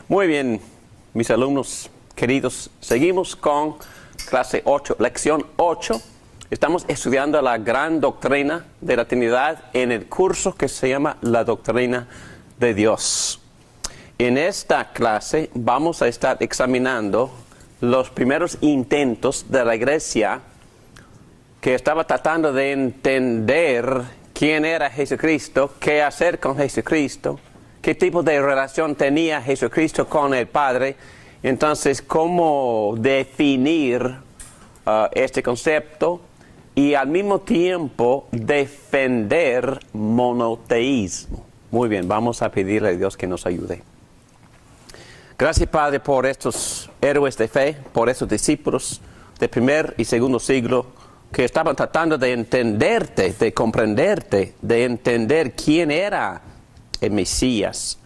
Muy bien, mis alumnos queridos, seguimos con clase 8, lección 8. Estamos estudiando la gran doctrina de la Trinidad en el curso que se llama la doctrina de Dios. En esta clase vamos a estar examinando los primeros intentos de la Iglesia que estaba tratando de entender quién era Jesucristo, qué hacer con Jesucristo, qué tipo de relación tenía Jesucristo con el Padre. Entonces, cómo definir este concepto y al mismo tiempo defender monoteísmo. Muy bien, vamos a pedirle a Dios que nos ayude. Gracias, Padre, por estos héroes de fe, por estos discípulos de primer y segundo siglo que estaban tratando de entenderte, de comprenderte, de entender quién era el Mesías.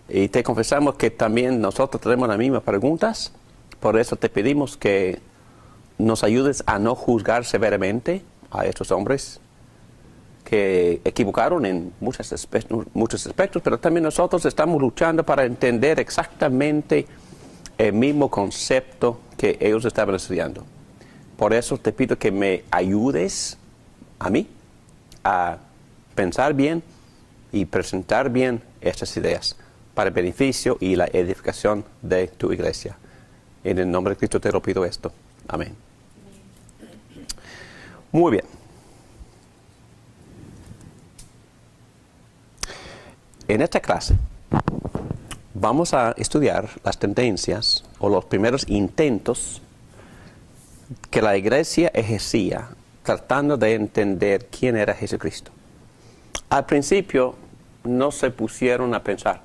Y te confesamos que también nosotros tenemos las mismas preguntas. Por eso te pedimos que nos ayudes a no juzgar severamente a estos hombres que equivocaron en muchos aspectos, pero también nosotros estamos luchando para entender exactamente el mismo concepto que ellos estaban estudiando. Por eso te pido que me ayudes a mí a pensar bien y presentar bien estas ideas para el beneficio y la edificación de tu iglesia. En el nombre de Cristo te lo pido esto. Amén. Muy bien. En esta clase vamos a estudiar las tendencias o los primeros intentos que la iglesia ejercía tratando de entender quién era Jesucristo. Al principio no se pusieron a pensar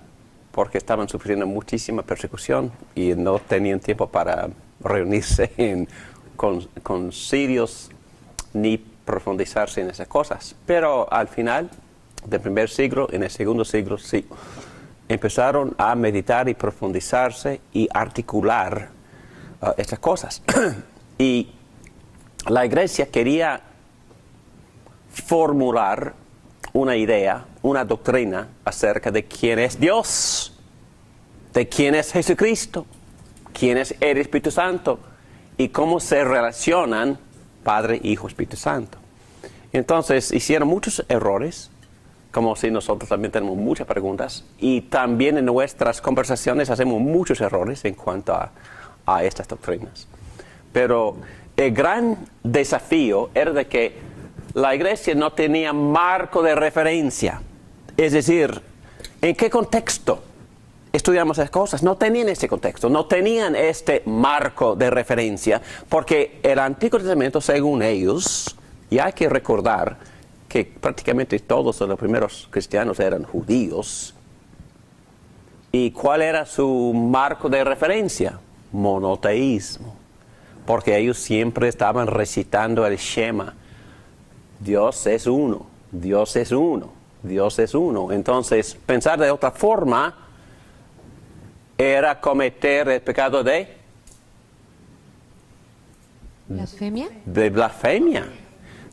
porque estaban sufriendo muchísima persecución y no tenían tiempo para reunirse con concilios ni profundizarse en esas cosas. Pero al final del primer siglo, en el segundo siglo, sí, empezaron a meditar y profundizarse y articular estas cosas. Y la iglesia quería formular una idea, una doctrina acerca de quién es Dios, de quién es Jesucristo, quién es el Espíritu Santo y cómo se relacionan Padre, Hijo, Espíritu Santo. Entonces hicieron muchos errores, como si nosotros también tenemos muchas preguntas y también en nuestras conversaciones hacemos muchos errores en cuanto a estas doctrinas. Pero el gran desafío era de que la iglesia no tenía marco de referencia. Es decir, ¿en qué contexto estudiamos esas cosas? No tenían ese contexto, no tenían este marco de referencia, porque el Antiguo Testamento, según ellos, y hay que recordar que prácticamente todos los primeros cristianos eran judíos. ¿Y cuál era su marco de referencia? Monoteísmo. Porque ellos siempre estaban recitando el Shema. Dios es uno, Dios es uno, Dios es uno. Entonces, pensar de otra forma era cometer el pecado de ¿Blasfemia? De blasfemia.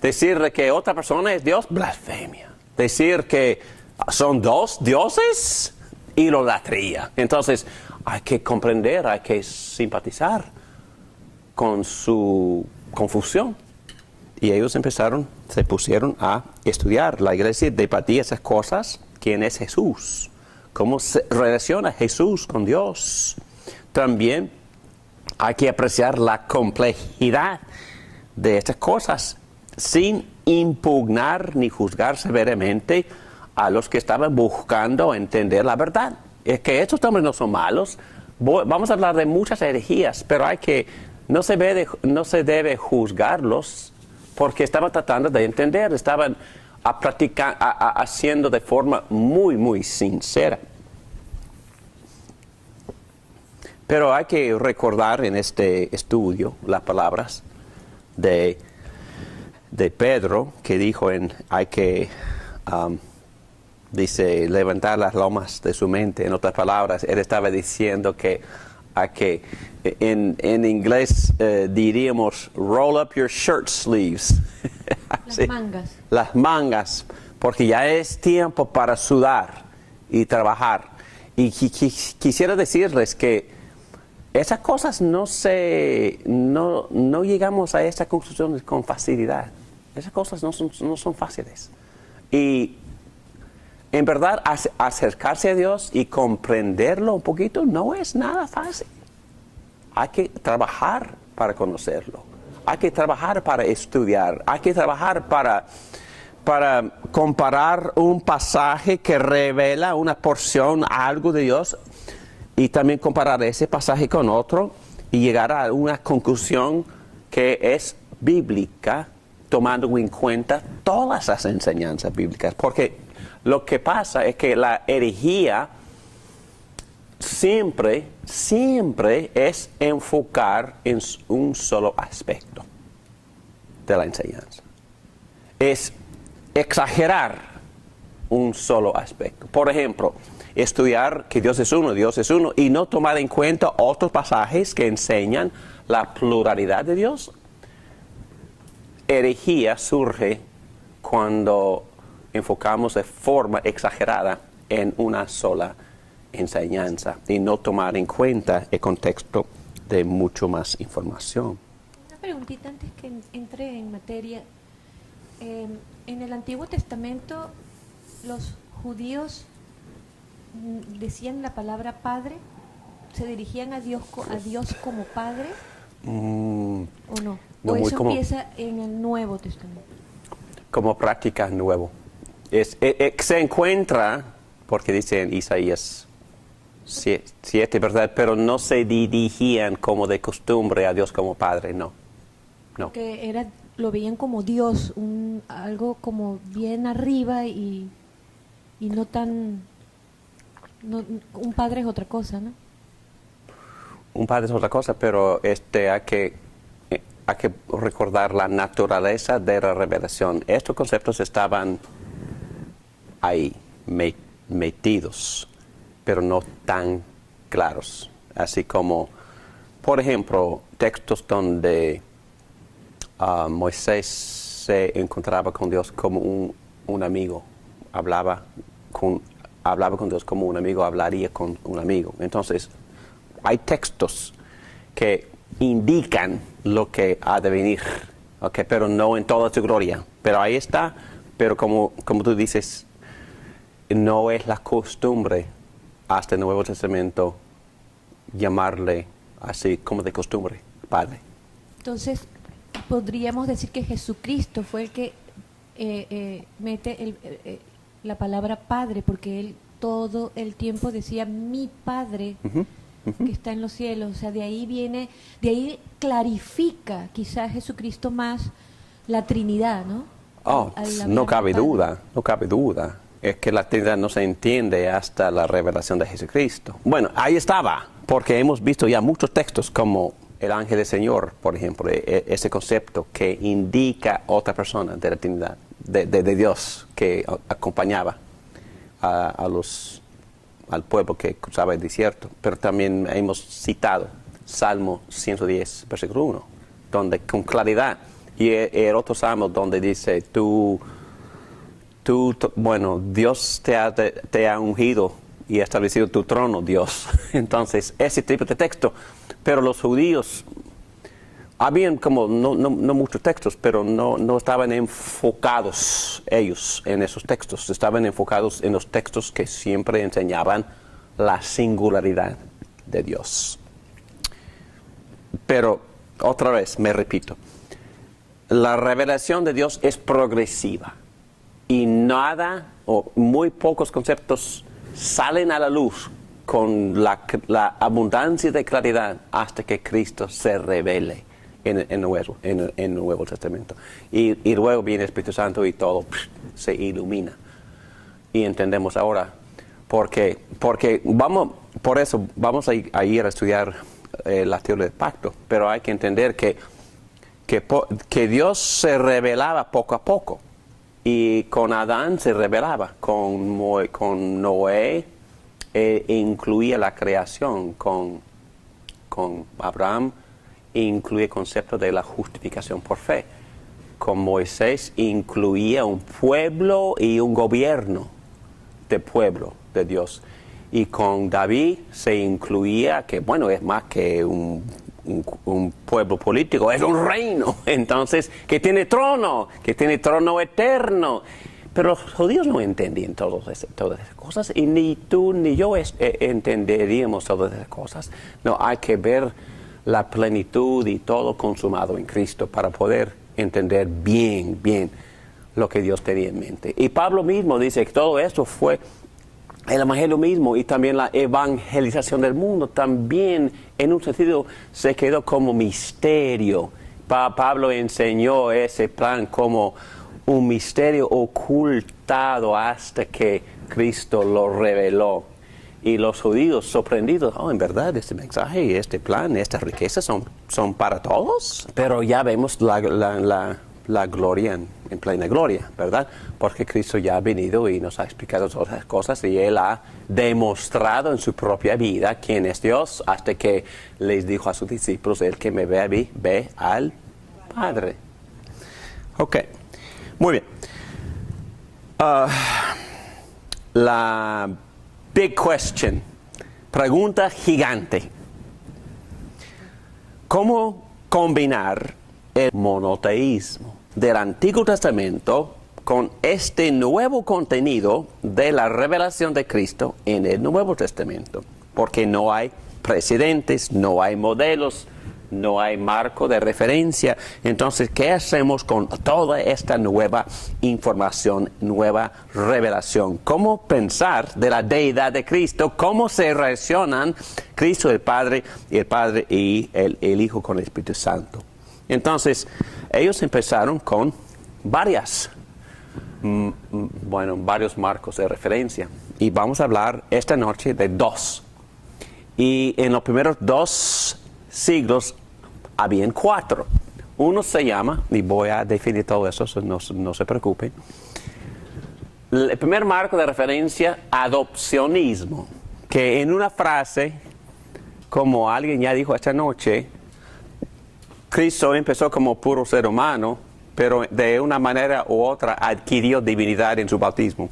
Decir que otra persona es Dios, blasfemia. Decir que son dos dioses, idolatría. Entonces, hay que comprender, hay que simpatizar con su confusión. Y ellos se pusieron a estudiar. La iglesia debatía esas cosas. ¿Quién es Jesús? ¿Cómo se relaciona Jesús con Dios? También hay que apreciar la complejidad de estas cosas sin impugnar ni juzgar severamente a los que estaban buscando entender la verdad. Es que estos hombres no son malos. Vamos a hablar de muchas herejías, pero no se debe juzgarlos porque estaban tratando de entender, estaban haciendo de forma muy, muy sincera. Pero hay que recordar en este estudio las palabras de Pedro, que dijo hay que dice levantar las lomas de su mente. En otras palabras, él estaba diciendo que en inglés diríamos roll up your shirt sleeves. Las mangas. Las mangas, porque ya es tiempo para sudar y trabajar. Y quisiera decirles que esas cosas no llegamos a esas conclusiones con facilidad. Esas cosas no son fáciles. Y en verdad, acercarse a Dios y comprenderlo un poquito no es nada fácil. Hay que trabajar para conocerlo. Hay que trabajar para estudiar. Hay que trabajar para comparar un pasaje que revela una porción, algo de Dios, y también comparar ese pasaje con otro y llegar a una conclusión que es bíblica, tomando en cuenta todas las enseñanzas bíblicas. Porque lo que pasa es que la herejía siempre es enfocar en un solo aspecto de la enseñanza. Es exagerar un solo aspecto. Por ejemplo, estudiar que Dios es uno y no tomar en cuenta otros pasajes que enseñan la pluralidad de Dios. Herejía surge cuando enfocamos de forma exagerada en una sola enseñanza y no tomar en cuenta el contexto de mucho más información. Una preguntita antes que entre en materia. En el Antiguo Testamento, los judíos decían la palabra Padre, ¿se dirigían a Dios como Padre o no? ¿O eso empieza en el Nuevo Testamento? Como práctica nuevo. Se encuentra, porque dice en Isaías 7, ¿verdad? Pero no se dirigían como de costumbre a Dios como Padre, no. Que lo veían como Dios, algo como bien arriba y no tan... un padre es otra cosa, ¿no? Un padre es otra cosa, pero hay que recordar la naturaleza de la revelación. Estos conceptos estaban ahí, metidos, pero no tan claros. Así como, por ejemplo, textos donde Moisés se encontraba con Dios como un amigo, hablaba con Dios como un amigo, hablaría con un amigo. Entonces, hay textos que indican lo que ha de venir, ¿okay? Pero no en toda su gloria. Pero ahí está, pero como tú dices, no es la costumbre hasta el Nuevo Testamento llamarle así como de costumbre, Padre. Entonces, podríamos decir que Jesucristo fue el que mete la palabra Padre, porque Él todo el tiempo decía mi Padre que está en los cielos. O sea, de ahí clarifica quizás Jesucristo más la Trinidad, ¿no? No cabe duda. Es que la Trinidad no se entiende hasta la revelación de Jesucristo. Bueno, ahí estaba, porque hemos visto ya muchos textos como el ángel del Señor, por ejemplo, ese concepto que indica otra persona de la Trinidad, de Dios, que acompañaba al pueblo que cruzaba el desierto. Pero también hemos citado Salmo 110, versículo 1, donde con claridad, y el otro salmo donde dice, Dios te ha ungido y ha establecido tu trono, Dios. Entonces, ese tipo de texto. Pero los judíos, habían como, no muchos textos, pero no estaban enfocados ellos en esos textos. Estaban enfocados en los textos que siempre enseñaban la singularidad de Dios. Pero, otra vez, me repito, la revelación de Dios es progresiva. Y nada o muy pocos conceptos salen a la luz con la abundancia de claridad hasta que Cristo se revele en el Nuevo Testamento. Y luego viene el Espíritu Santo y todo se ilumina. Y entendemos ahora porque por eso vamos a ir a estudiar la teoría del pacto, pero hay que entender que Dios se revelaba poco a poco. Y con Adán se revelaba, con Noé incluía la creación, con Abraham incluye el concepto de la justificación por fe. Con Moisés incluía un pueblo y un gobierno de pueblo de Dios. Y con David se incluía que, bueno, es más que un pueblo político, es un reino, entonces, que tiene trono eterno. Pero los judíos no entendían todas esas cosas, y ni tú ni yo entenderíamos todas esas cosas. No, hay que ver la plenitud y todo consumado en Cristo para poder entender bien lo que Dios tenía en mente. Y Pablo mismo dice que todo esto fue el evangelio mismo, y también la evangelización del mundo también en un sentido se quedó como misterio. Pablo enseñó ese plan como un misterio ocultado hasta que Cristo lo reveló. Y los judíos sorprendidos, en verdad este mensaje, este plan, estas riquezas son para todos. Pero ya vemos la gloria en plena gloria, ¿verdad? Porque Cristo ya ha venido y nos ha explicado todas las cosas, y Él ha demostrado en su propia vida quién es Dios, hasta que les dijo a sus discípulos: el que me ve a mí, ve al Padre. Ok, muy bien. La big question, pregunta gigante: ¿cómo combinar el monoteísmo del Antiguo Testamento con este nuevo contenido de la revelación de Cristo en el Nuevo Testamento? Porque no hay precedentes, no hay modelos, no hay marco de referencia. Entonces, ¿qué hacemos con toda esta nueva información, nueva revelación? ¿Cómo pensar de la deidad de Cristo? ¿Cómo se relacionan Cristo el Padre y el Hijo con el Espíritu Santo? Entonces, ellos empezaron con varios marcos de referencia. Y vamos a hablar esta noche de dos. Y en los primeros 2 siglos habían 4. Uno se llama, y voy a definir todo eso, no se preocupen. El primer marco de referencia, adopcionismo, que en una frase, como alguien ya dijo esta noche, Cristo empezó como puro ser humano, pero de una manera u otra adquirió divinidad en su bautismo.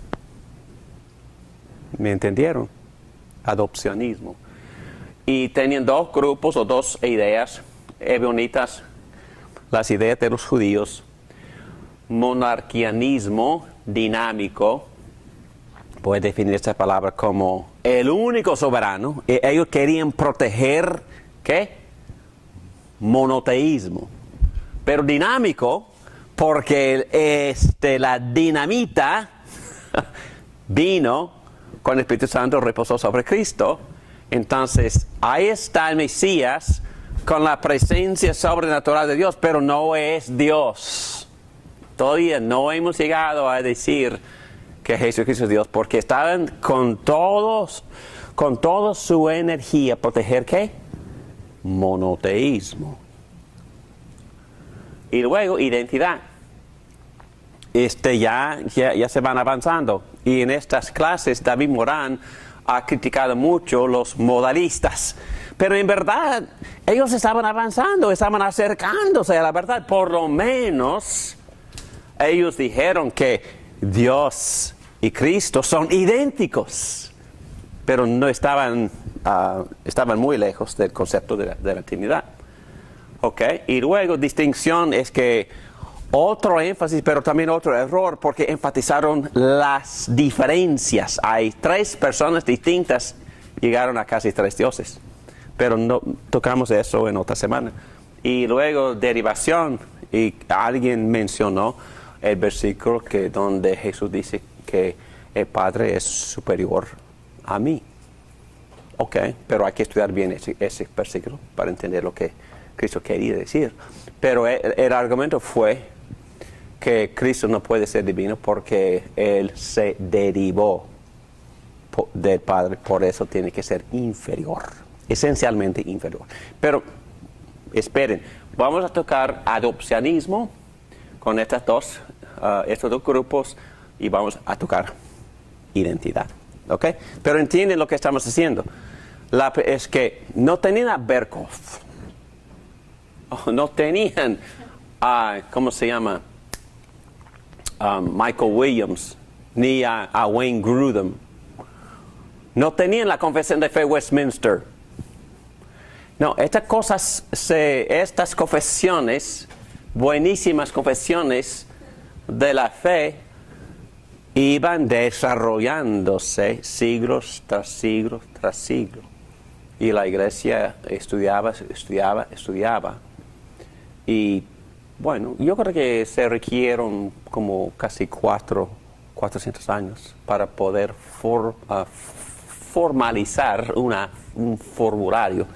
¿Me entendieron? Adopcionismo. Y tenían 2 grupos o 2 ideas ebionitas, las ideas de los judíos: monarquianismo dinámico. Voy a definir esta palabra como el único soberano. Ellos querían proteger, ¿qué? Monoteísmo, pero dinámico, porque la dinamita vino con el Espíritu Santo, reposó sobre Cristo. Entonces, ahí está el Mesías con la presencia sobrenatural de Dios, pero no es Dios. Todavía no hemos llegado a decir que Jesucristo es Dios, porque estaban con toda su energía proteger, ¿qué? Monoteísmo. Y luego identidad. Ya se van avanzando. Y en estas clases David Morán ha criticado mucho los modalistas. Pero en verdad ellos estaban avanzando, estaban acercándose a la verdad. Por lo menos ellos dijeron que Dios y Cristo son idénticos, pero no estaban muy lejos del concepto de la Trinidad. Okay. Y luego distinción es que otro énfasis, pero también otro error, porque enfatizaron las diferencias. Hay 3 personas distintas, llegaron a casi 3 dioses, pero no tocamos eso en otra semana. Y luego derivación, y alguien mencionó el versículo donde Jesús dice que el Padre es superior a mí. Ok, pero hay que estudiar bien ese versículo para entender lo que Cristo quería decir. Pero el argumento fue que Cristo no puede ser divino porque Él se derivó del Padre, por eso tiene que ser inferior, esencialmente inferior. Pero esperen, vamos a tocar adopcionismo con estas 2 estos dos grupos y vamos a tocar identidad. ¿Ok? Pero entienden lo que estamos haciendo. Es que no tenían a Berkhoff. No tenían a, ¿cómo se llama? Michael Williams, ni a Wayne Grudem. No tenían la confesión de fe Westminster. No, estas confesiones, buenísimas confesiones de la fe, iban desarrollándose siglos tras siglo tras siglo. Y la iglesia estudiaba. Y bueno, yo creo que se requirieron como casi 400 años para poder formalizar un formulario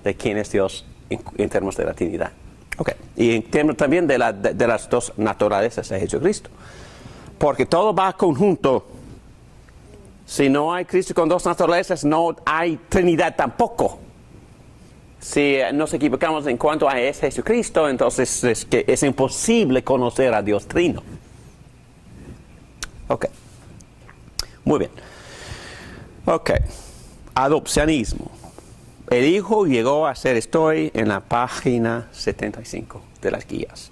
de quién es Dios en términos de la Trinidad. Okay. Y en términos también de las dos naturalezas de Jesucristo. Porque todo va conjunto. Si no hay Cristo con dos naturalezas, no hay Trinidad tampoco. Si nos equivocamos en cuanto a ese Jesucristo, entonces es imposible conocer a Dios Trino. Ok. Muy bien. Ok. Adopcionismo. El Hijo llegó a ser, estoy en la página 75 de las guías.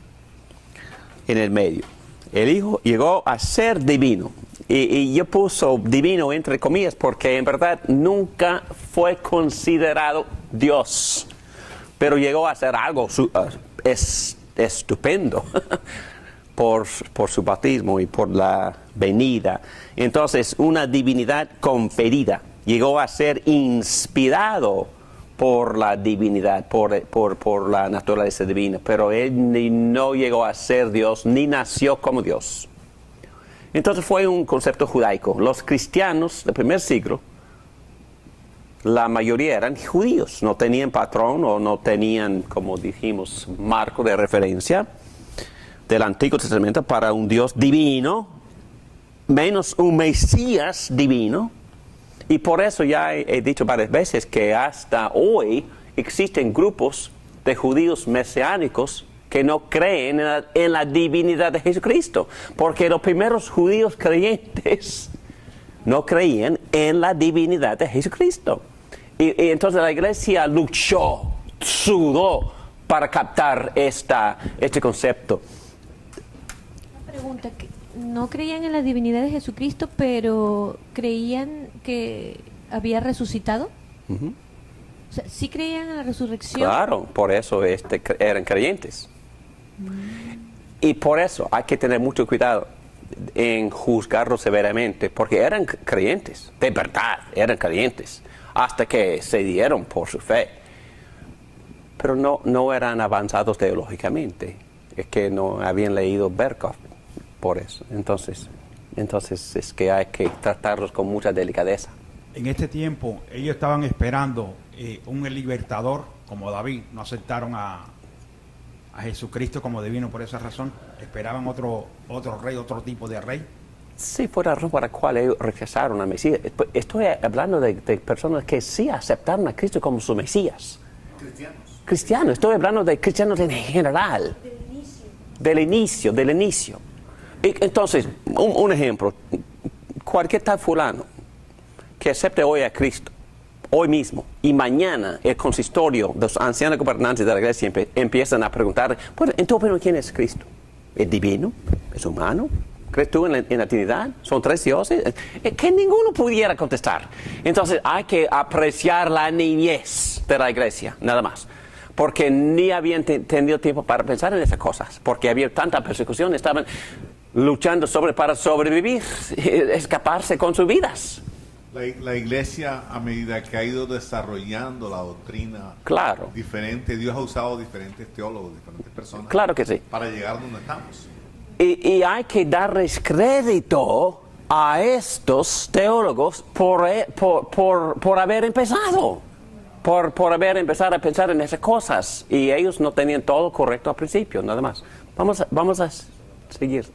En el medio. El Hijo llegó a ser divino. Y yo puso divino entre comillas porque en verdad nunca fue considerado Dios. Pero llegó a ser algo estupendo por su bautismo y por la venida. Entonces, una divinidad conferida. Llegó a ser inspirado por la divinidad, por la naturaleza divina. Pero él no llegó a ser Dios, ni nació como Dios. Entonces fue un concepto judaico. Los cristianos del primer siglo, la mayoría eran judíos, no tenían patrón o no tenían, como dijimos, marco de referencia del Antiguo Testamento para un Dios divino, menos un Mesías divino. Y por eso ya he dicho varias veces que hasta hoy existen grupos de judíos mesiánicos que no creen en la divinidad de Jesucristo, porque los primeros judíos creyentes no creían en la divinidad de Jesucristo. Y entonces la iglesia luchó, sudó para captar este concepto. Una pregunta, no creían en la divinidad de Jesucristo, pero creían que había resucitado. Uh-huh. O sea, ¿sí creían en la resurrección? Claro, por eso eran creyentes. Y por eso hay que tener mucho cuidado en juzgarlos severamente, porque eran creyentes, de verdad, eran creyentes, hasta que se dieron por su fe. Pero no eran avanzados teológicamente, es que no habían leído Berkhoff, por eso. Entonces es que hay que tratarlos con mucha delicadeza. En este tiempo ellos estaban esperando un libertador como David, no aceptaron a Jesucristo como divino por esa razón, esperaban otro rey, otro tipo de rey. Sí, fue la razón por la cual ellos rechazaron a Mesías. Estoy hablando de personas que sí aceptaron a Cristo como su Mesías. Cristianos, estoy hablando de cristianos en general. Del inicio. Entonces, un ejemplo, cualquier tal fulano que acepte hoy a Cristo, hoy mismo, y mañana el consistorio de los ancianos gobernantes de la iglesia empiezan a preguntar, bueno, en tu opinión, ¿quién es Cristo? ¿Es divino? ¿Es humano? ¿Crees tú en la Trinidad? ¿Son tres dioses? Que ninguno pudiera contestar. Entonces hay que apreciar la niñez de la iglesia, nada más. Porque ni habían tenido tiempo para pensar en esas cosas, porque había tanta persecución, estaban luchando para sobrevivir, escaparse con sus vidas. La iglesia, a medida que ha ido desarrollando la doctrina diferente, Dios ha usado diferentes teólogos, diferentes personas, claro que sí, para llegar donde estamos. Y hay que darles crédito a estos teólogos por haber empezado, por haber empezado a pensar en esas cosas. Y ellos no tenían todo correcto al principio, nada más. Vamos a seguir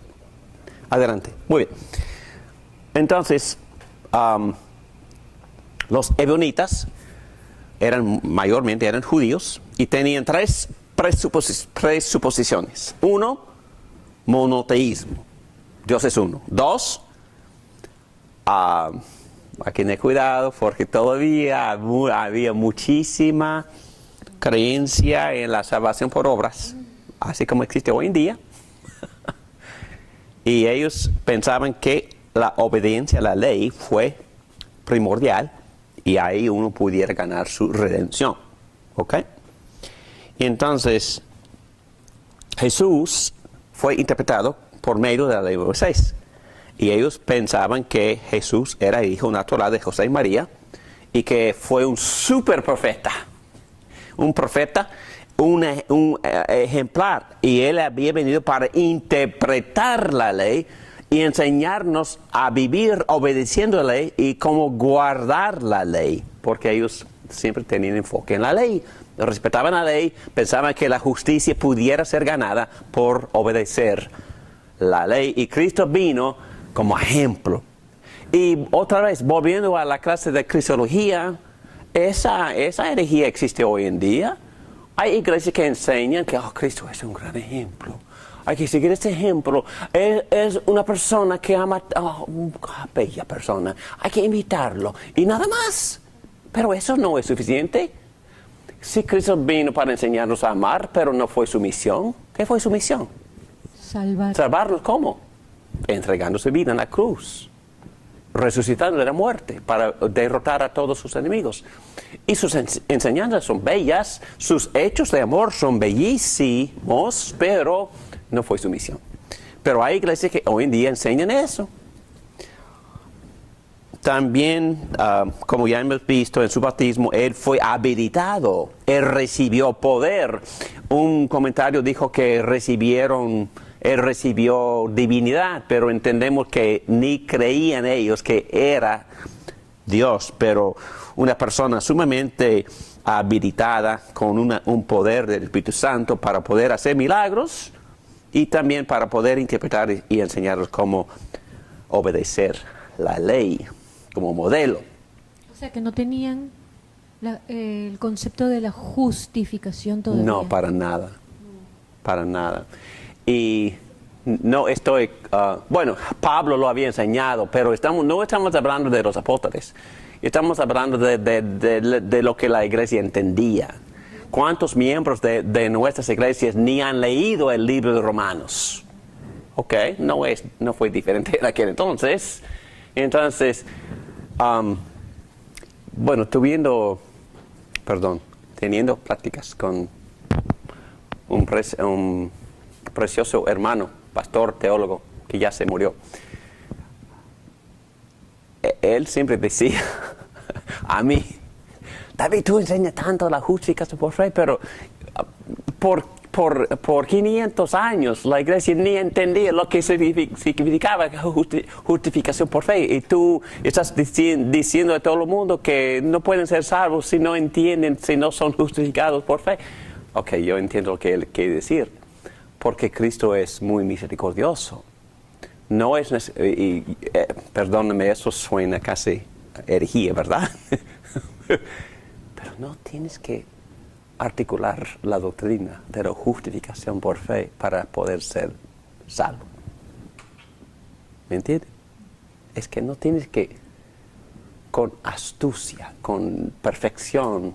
adelante. Muy bien. Entonces, los ebionitas mayormente eran judíos y tenían tres presuposiciones. Uno, monoteísmo. Dios es uno. 2, hay que tener cuidado porque todavía había muchísima creencia en la salvación por obras, así como existe hoy en día. Y ellos pensaban que la obediencia a la ley fue primordial y ahí uno pudiera ganar su redención. ¿Ok? Y entonces, Jesús fue interpretado por medio de la ley de Moisés. Y ellos pensaban que Jesús era hijo natural de José y María y que fue un super profeta. Un profeta, un ejemplar. Y él había venido para interpretar la ley y enseñarnos a vivir obedeciendo la ley y cómo guardar la ley. Porque ellos siempre tenían enfoque en la ley. Respetaban la ley, pensaban que la justicia pudiera ser ganada por obedecer la ley. Y Cristo vino como ejemplo. Y otra vez, volviendo a la clase de cristología, esa herejía existe hoy en día. Hay iglesias que enseñan que Cristo es un gran ejemplo. Hay que seguir ese ejemplo. Es una persona que ama, una bella persona. Hay que imitarlo. Y nada más. Pero eso no es suficiente. Sí, Cristo vino para enseñarnos a amar, pero no fue su misión. ¿Qué fue su misión? Salvar. ¿Salvarlos cómo? Entregando su vida en la cruz. Resucitando de la muerte para derrotar a todos sus enemigos. Y sus enseñanzas son bellas, sus hechos de amor son bellísimos, pero no fue su misión. Pero hay iglesias que hoy en día enseñan eso. También, como ya hemos visto en su bautismo, él fue habilitado, él recibió poder. Un comentario dijo que él recibió divinidad, pero entendemos que ni creían ellos que era Dios, pero una persona sumamente habilitada con un poder del Espíritu Santo para poder hacer milagros y también para poder interpretar y enseñarnos cómo obedecer la ley como modelo. O sea que no tenían el concepto de la justificación todavía. No, para nada. Para nada. Y no estoy, bueno, Pablo lo había enseñado, pero no estamos hablando de los apóstoles. Estamos hablando de lo que la iglesia entendía. ¿Cuántos miembros de nuestras iglesias ni han leído el libro de Romanos? Ok, no fue diferente en aquel entonces. Entonces, bueno, teniendo pláticas con un precioso hermano, pastor, teólogo, que ya se murió. Él siempre decía a mí, David, tú enseñas tanto la justificación por fe, pero por 500 años la iglesia ni entendía lo que significaba justificación por fe. Y tú estás diciendo a todo el mundo que no pueden ser salvos si no entienden, si no son justificados por fe. Ok, yo entiendo lo que él quiere decir. Porque Cristo es muy misericordioso. No es perdóname, eso suena casi herejía, ¿verdad? Pero no tienes que articular la doctrina de la justificación por fe para poder ser salvo. ¿Me entiendes? Es que no tienes que, con astucia, con perfección,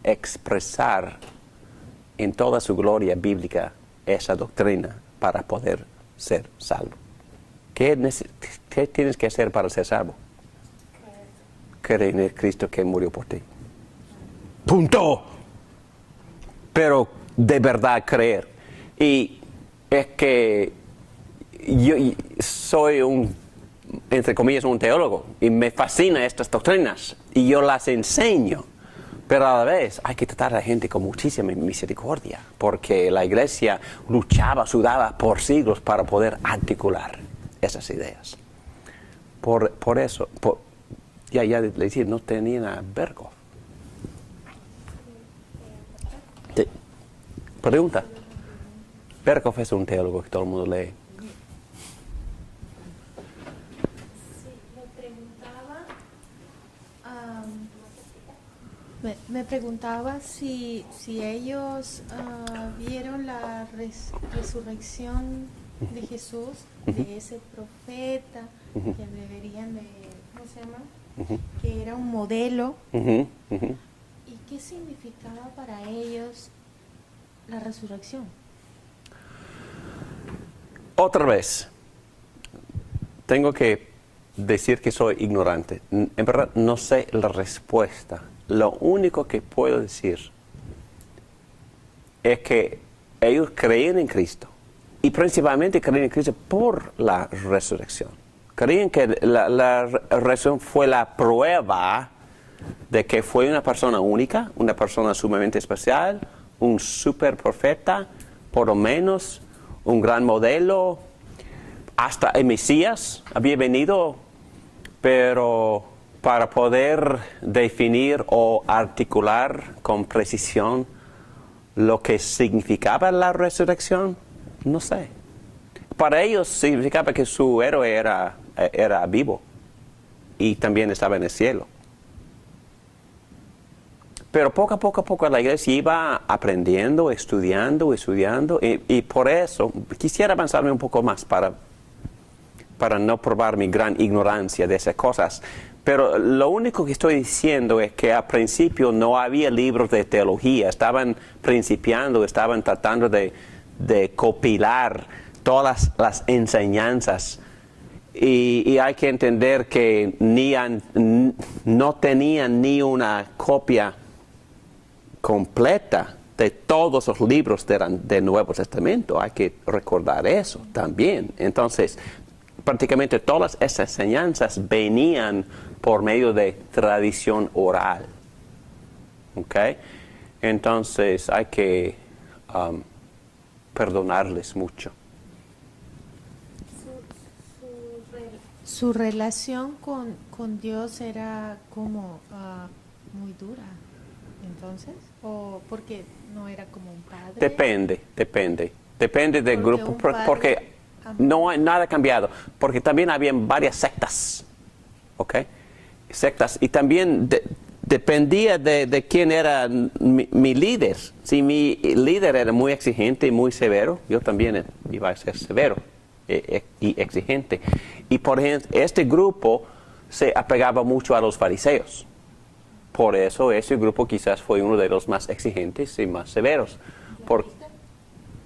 expresar en toda su gloria bíblica esa doctrina para poder ser salvo. ¿Qué tienes que hacer para ser salvo? Creer en el Cristo que murió por ti. ¡Punto! Pero de verdad creer. Y es que yo soy entre comillas, un teólogo y me fascinan estas doctrinas y yo las enseño. Pero a la vez hay que tratar a la gente con muchísima misericordia, porque la iglesia luchaba, sudaba por siglos para poder articular esas ideas. Por eso, ya le decía, no tenían a Berkov. Pregunta. Berkov es un teólogo que todo el mundo lee. Me preguntaba si ellos vieron la resurrección de Jesús, de ese profeta que deberían de, ¿cómo se llama? Que era un modelo. ¿Y qué significaba para ellos la resurrección? Otra vez, tengo que decir que soy ignorante. En verdad no sé la respuesta. Lo único que puedo decir es que ellos creían en Cristo. Y principalmente creían en Cristo por la resurrección. Creían que la resurrección fue la prueba de que fue una persona única, una persona sumamente especial, un super profeta, por lo menos un gran modelo. Hasta el Mesías había venido, pero para poder definir o articular con precisión lo que significaba la resurrección, no sé. Para ellos significaba que su héroe era vivo y también estaba en el cielo. Pero poco a poco la iglesia iba aprendiendo, estudiando, y por eso quisiera avanzarme un poco más para no probar mi gran ignorancia de esas cosas. Pero lo único que estoy diciendo es que al principio no había libros de teología, estaban principiando, estaban tratando de compilar todas las enseñanzas. Y hay que entender que no tenían ni una copia completa de todos los libros del Nuevo Testamento. Hay que recordar eso también. Entonces, prácticamente todas esas enseñanzas venían por medio de tradición oral. ¿Ok? Entonces hay que perdonarles mucho. Su relación con Dios era como muy dura, entonces, o porque no era como un padre. Depende del grupo, porque no hay nada cambiado, porque también habían varias sectas, ¿ok? Sectas, y también dependía de quién era mi líder. Si mi líder era muy exigente y muy severo, yo también iba a ser severo y exigente. Y por ejemplo, este grupo se apegaba mucho a los fariseos. Por eso ese grupo quizás fue uno de los más exigentes y más severos. Por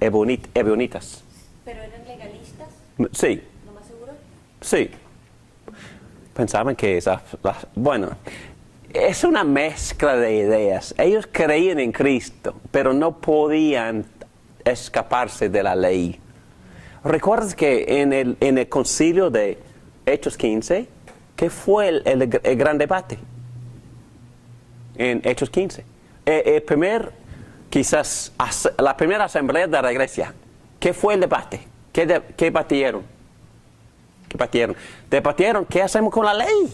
ebionitas. ¿Pero eran legalistas? Sí. ¿No más seguro? Sí. Pensaban que bueno, es una mezcla de ideas. Ellos creían en Cristo, pero no podían escaparse de la ley. ¿Recuerdas que en el concilio de Hechos 15, qué fue el gran debate? En Hechos 15. La primera asamblea de la iglesia, ¿qué fue el debate? ¿Qué debatieron? Debatieron qué hacemos con la ley.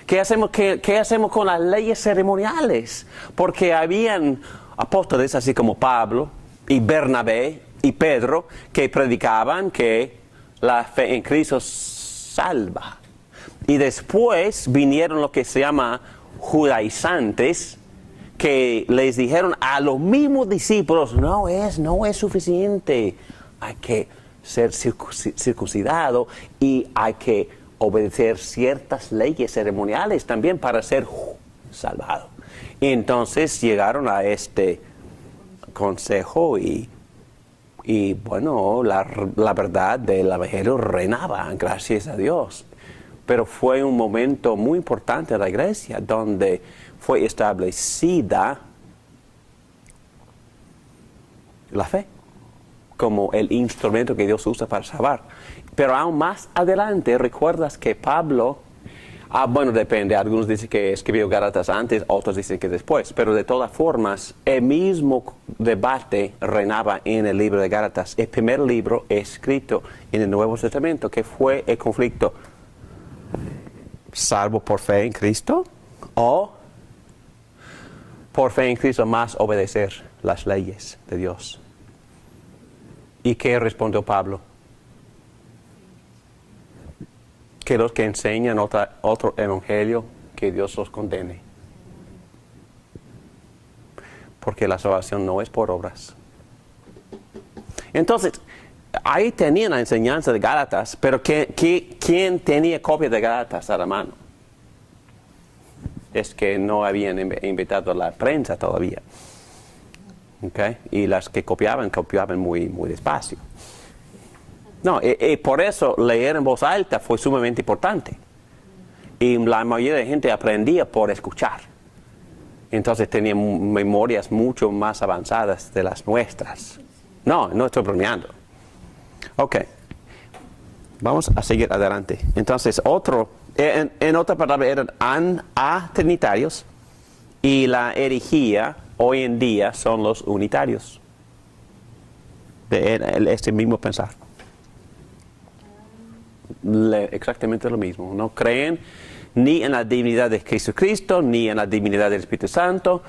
¿Qué hacemos con las leyes ceremoniales? Porque habían apóstoles así como Pablo y Bernabé y Pedro que predicaban que la fe en Cristo salva. Y después vinieron lo que se llama judaizantes, que les dijeron a los mismos discípulos, no es suficiente, hay que ser circuncidado y hay que obedecer ciertas leyes ceremoniales también para ser salvado. Y entonces llegaron a este consejo y bueno, la verdad del evangelio reinaba, gracias a Dios. Pero fue un momento muy importante de la iglesia donde fue establecida la fe como el instrumento que Dios usa para salvar. Pero aún más adelante, recuerdas que Pablo, bueno, depende, algunos dicen que escribió Gálatas antes, otros dicen que después, pero de todas formas, el mismo debate reinaba en el libro de Gálatas, el primer libro escrito en el Nuevo Testamento, que fue el conflicto: ¿salvo por fe en Cristo o por fe en Cristo más obedecer las leyes de Dios? ¿Y qué respondió Pablo? Que los que enseñan otro evangelio, que Dios los condene. Porque la salvación no es por obras. Entonces, ahí tenían la enseñanza de Gálatas, pero ¿quién tenía copia de Gálatas a la mano? Es que no habían invitado a la prensa todavía. ¿Okay? Y las que copiaban muy, muy despacio. No, y por eso leer en voz alta fue sumamente importante. Y la mayoría de gente aprendía por escuchar. Entonces tenían memorias mucho más avanzadas de las nuestras. No estoy bromeando. Ok. Vamos a seguir adelante. Entonces, en otra palabra, eran atrinitarios y la herejía hoy en día son los unitarios. Este mismo pensar. Exactamente lo mismo. No creen ni en la divinidad de Jesucristo, ni en la divinidad del Espíritu Santo,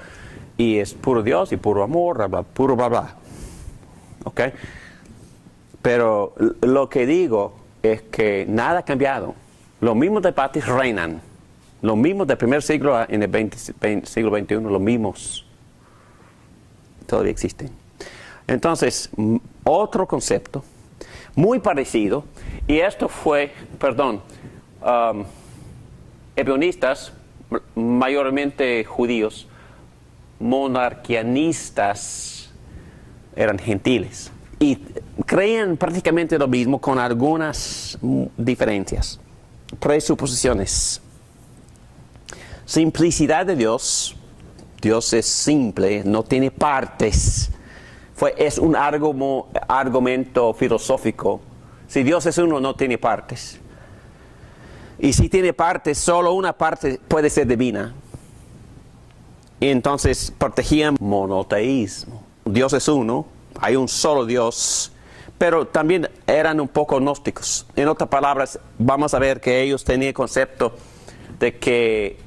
y es puro Dios y puro amor, bla, bla, puro bla bla. ¿Ok? Pero lo que digo es que nada ha cambiado. Los mismos debates reinan. Los mismos del primer siglo en el siglo XXI, los mismos todavía existen. Entonces, otro concepto muy parecido, y esto fue, ebionistas, mayormente judíos, monarquianistas, eran gentiles y creían prácticamente lo mismo con algunas diferencias, presuposiciones. Simplicidad de Dios. Dios es simple, no tiene partes. Es un argumento filosófico. Si Dios es uno, no tiene partes. Y si tiene partes, solo una parte puede ser divina. Y entonces protegían monoteísmo. Dios es uno, hay un solo Dios, pero también eran un poco gnósticos. En otras palabras, vamos a ver que ellos tenían el concepto de que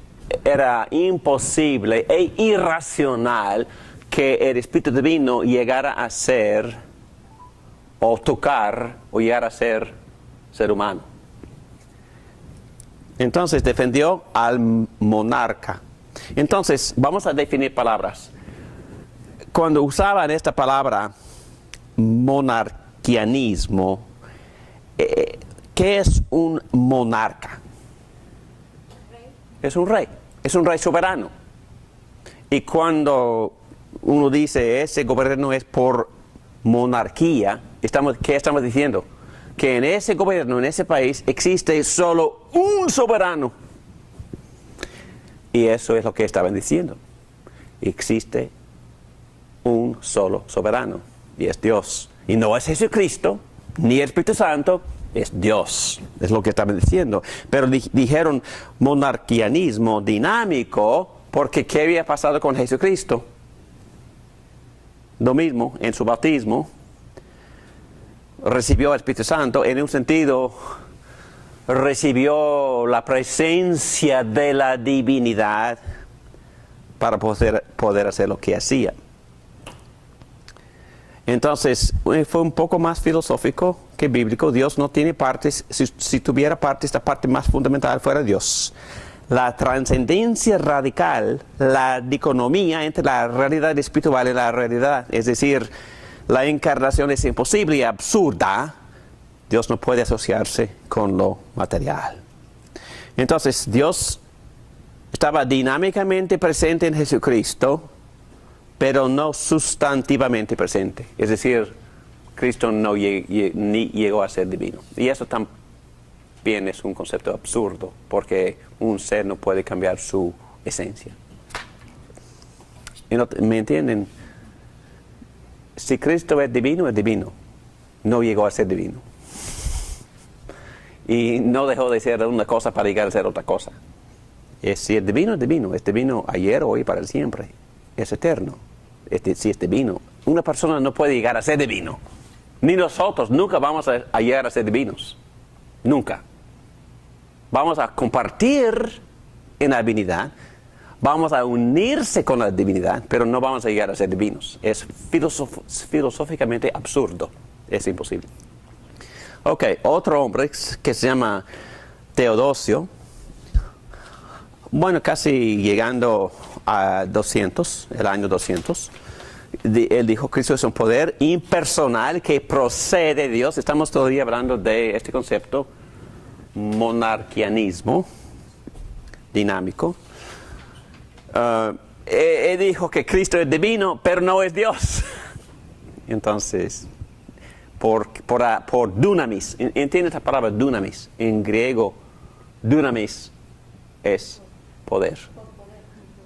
era imposible e irracional que el Espíritu Divino llegara a ser, o tocar, o llegar a ser humano. Entonces defendió al monarca. Entonces, vamos a definir palabras. Cuando usaban esta palabra monarquianismo, ¿qué es un monarca? Es un rey soberano. Y cuando uno dice ese gobierno es por monarquía, ¿qué estamos diciendo? Que en ese gobierno, en ese país, existe solo un soberano. Y eso es lo que estaban diciendo. Existe un solo soberano, y es Dios. Y no es Jesucristo, ni el Espíritu Santo, es Dios. Es lo que estaban diciendo. Pero dijeron monarquianismo dinámico, porque ¿qué había pasado con Jesucristo? Lo mismo, en su bautismo, recibió el Espíritu Santo, en un sentido, recibió la presencia de la divinidad para poder hacer lo que hacía. Entonces, fue un poco más filosófico que bíblico. Dios no tiene partes. Si tuviera partes, la parte más fundamental fuera Dios. La trascendencia radical, la dicotomía entre la realidad espiritual y la realidad, es decir, la encarnación es imposible y absurda. Dios no puede asociarse con lo material. Entonces, Dios estaba dinámicamente presente en Jesucristo, pero no sustantivamente presente. Es decir, Cristo no ni llegó a ser divino. Y eso también es un concepto absurdo, porque un ser no puede cambiar su esencia. ¿Me entienden? Si Cristo es divino, es divino. No llegó a ser divino. Y no dejó de ser una cosa para llegar a ser otra cosa. Si es divino, es divino. Es divino ayer, hoy, para siempre. Es eterno. Si es divino. Una persona no puede llegar a ser divino. Ni nosotros nunca vamos a llegar a ser divinos. Nunca. Vamos a compartir en la divinidad. Vamos a unirse con la divinidad, pero no vamos a llegar a ser divinos. Es filosóficamente absurdo. Es imposible. Ok, otro hombre que se llama Teodosio. Bueno, casi llegando a 200, el año 200. Él dijo que Cristo es un poder impersonal que procede de Dios. Estamos todavía hablando de este concepto, monarquianismo dinámico. Él dijo que Cristo es divino, pero no es Dios. Entonces, por dunamis, ¿entiendes la palabra dunamis? En griego, dunamis es poder.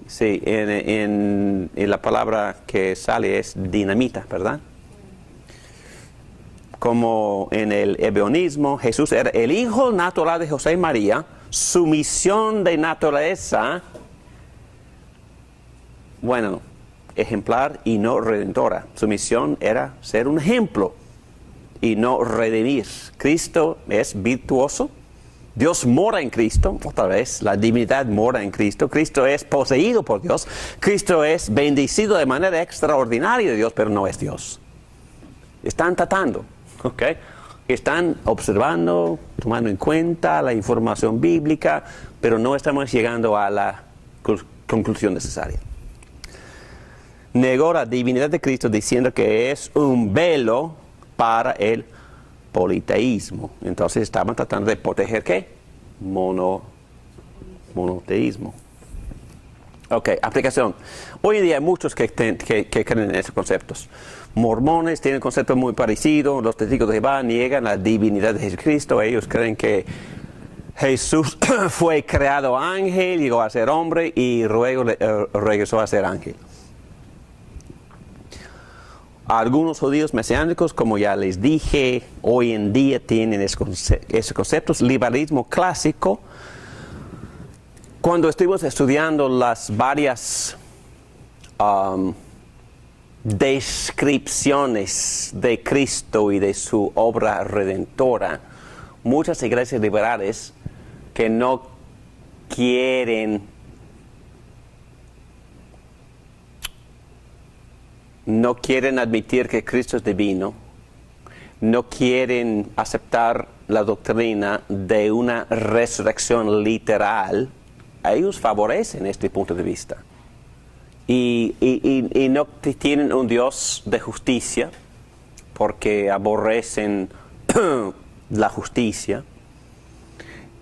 Sí, en la palabra que sale es dinamita, ¿verdad? Como en el hebraísmo, Jesús era el hijo natural de José y María. Su misión de naturaleza, bueno, ejemplar y no redentora. Su misión era ser un ejemplo y no redimir. Cristo es virtuoso. Dios mora en Cristo, otra vez, la divinidad mora en Cristo. Cristo es poseído por Dios. Cristo es bendecido de manera extraordinaria de Dios, pero no es Dios. Están tratando, ¿ok? Están observando, tomando en cuenta la información bíblica, pero no estamos llegando a la conclusión necesaria. Negó la divinidad de Cristo diciendo que es un velo para el politeísmo. Entonces estaban tratando de proteger ¿qué? Monoteísmo. Ok, aplicación. Hoy en día hay muchos que creen en esos conceptos. Mormones tienen conceptos muy parecidos. Los testigos de Jehová niegan la divinidad de Jesucristo. Ellos creen que Jesús fue creado ángel, llegó a ser hombre y luego regresó a ser ángel. Algunos judíos mesiánicos, como ya les dije, hoy en día tienen esos conceptos. Liberalismo clásico. Cuando estuvimos estudiando las varias descripciones de Cristo y de su obra redentora, muchas iglesias liberales que no quieren admitir que Cristo es divino, no quieren aceptar la doctrina de una resurrección literal, ellos favorecen este punto de vista. Y no tienen un Dios de justicia, porque aborrecen la justicia.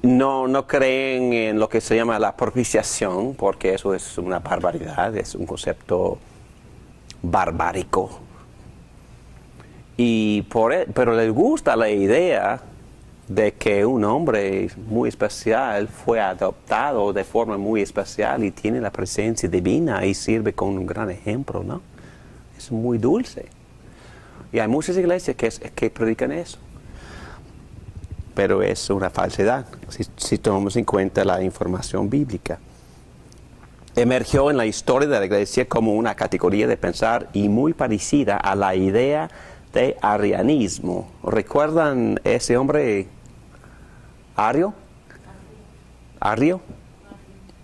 No creen en lo que se llama la propiciación, porque eso es una barbaridad, es un concepto barbárico. Pero les gusta la idea de que un hombre muy especial fue adoptado de forma muy especial y tiene la presencia divina y sirve como un gran ejemplo, ¿no? Es muy dulce. Y hay muchas iglesias que predican eso. Pero es una falsedad si tomamos en cuenta la información bíblica. Emergió en la historia de la iglesia como una categoría de pensar y muy parecida a la idea de arianismo. ¿Recuerdan ese hombre Ario?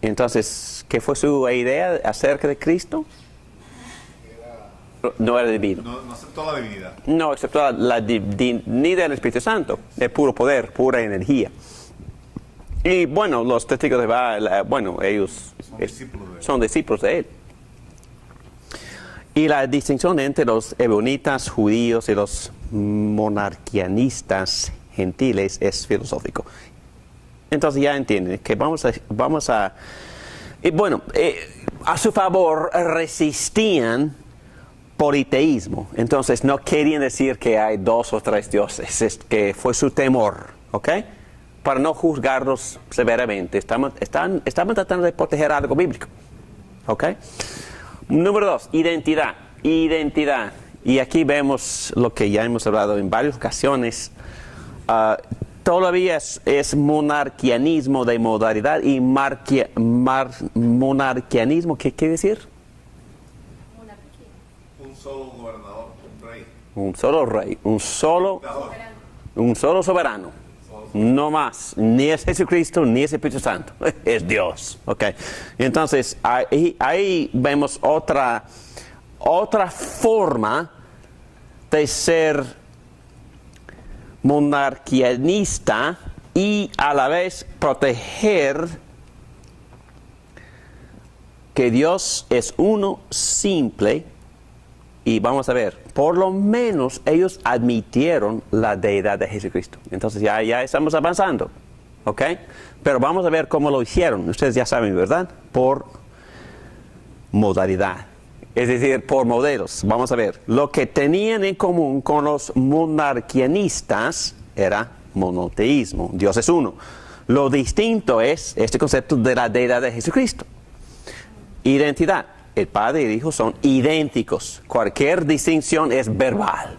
Entonces, ¿qué fue su idea acerca de Cristo? No era divino. No aceptó la divinidad. No aceptó la divinidad del Espíritu Santo. Es puro poder, pura energía. Y bueno, los testigos de Jehová, ellos son discípulos de él. Y la distinción entre los ebionitas judíos y los monarquianistas gentiles es filosófico. Entonces ya entienden que a su favor resistían politeísmo. Entonces no querían decir que hay 2 o 3 dioses, que fue su temor, ¿ok? Para no juzgarlos severamente. Estaban tratando de proteger algo bíblico, ¿ok? Número 2, identidad. Y aquí vemos lo que ya hemos hablado en varias ocasiones. Todavía es monarquianismo de modalidad y monarquianismo, ¿qué quiere decir? Un solo gobernador, un rey. Un solo rey, un solo soberano. No más, ni es Jesucristo, ni es Espíritu Santo, es Dios. Okay. Entonces, ahí vemos otra forma de ser monarquianista y a la vez proteger que Dios es uno simple Y vamos a ver, por lo menos ellos admitieron la deidad de Jesucristo. Entonces ya estamos avanzando, ¿ok? Pero vamos a ver cómo lo hicieron. Ustedes ya saben, ¿verdad? Por modalidad, es decir, por modelos. Vamos a ver, lo que tenían en común con los monarquianistas era monoteísmo. Dios es uno. Lo distinto es este concepto de la deidad de Jesucristo. Identidad. El Padre y el Hijo son idénticos. Cualquier distinción es verbal.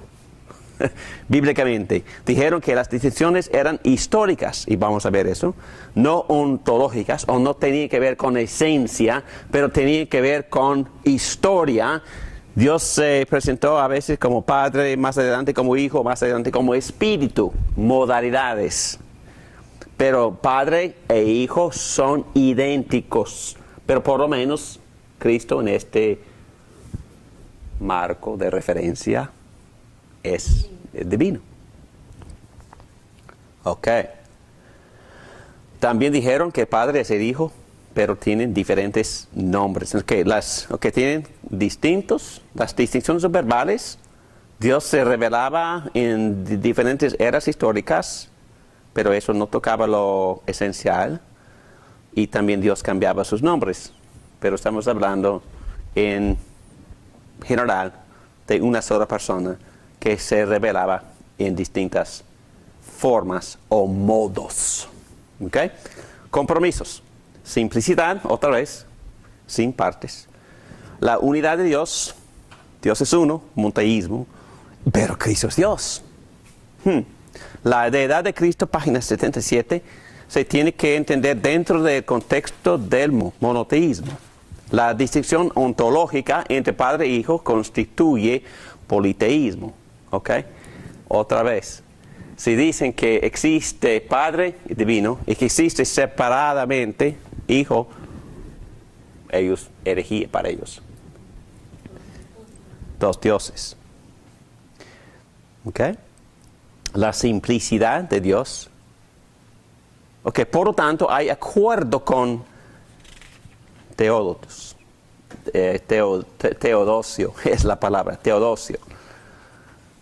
Bíblicamente. Dijeron que las distinciones eran históricas, y vamos a ver eso, no ontológicas, o no tenían que ver con esencia, pero tenían que ver con historia. Dios se presentó a veces como Padre, más adelante como Hijo, más adelante como Espíritu. Modalidades. Pero Padre e Hijo son idénticos, pero por lo menos Cristo en este marco de referencia es divino. Ok. También dijeron que Padre es el Hijo, pero tienen diferentes nombres. Tienen distintos, las distinciones son verbales. Dios se revelaba en diferentes eras históricas, pero eso no tocaba lo esencial. Y también Dios cambiaba sus nombres. Pero estamos hablando en general de una sola persona que se revelaba en distintas formas o modos. ¿Ok? Compromisos. Simplicidad, otra vez, sin partes. La unidad de Dios. Dios es uno, monoteísmo, pero Cristo es Dios. La deidad de Cristo, página 77, se tiene que entender dentro del contexto del monoteísmo. La distinción ontológica entre Padre e Hijo constituye politeísmo. ¿Ok? Otra vez. Si dicen que existe Padre divino y que existe separadamente Hijo, ellos, herejía para ellos. Dos dioses. ¿Ok? La simplicidad de Dios. Ok, por lo tanto, hay acuerdo con Teódotos. Teodosio es la palabra, Teodosio.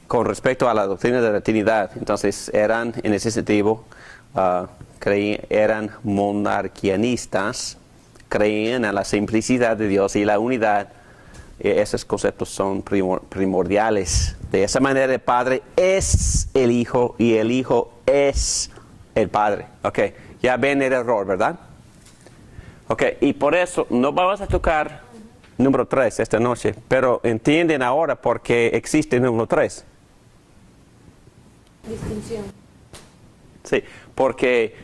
Con respecto a la doctrina de la Trinidad, entonces eran, en ese sentido, eran monarquianistas, creían en la simplicidad de Dios y la unidad. Esos conceptos son primordiales. De esa manera el Padre es el Hijo y el Hijo es el Padre. Ok, ya ven el error, ¿verdad? Ok, y por eso no vamos a tocar número 3 esta noche, pero entienden ahora por qué existe el número 3. Distinción. Sí, porque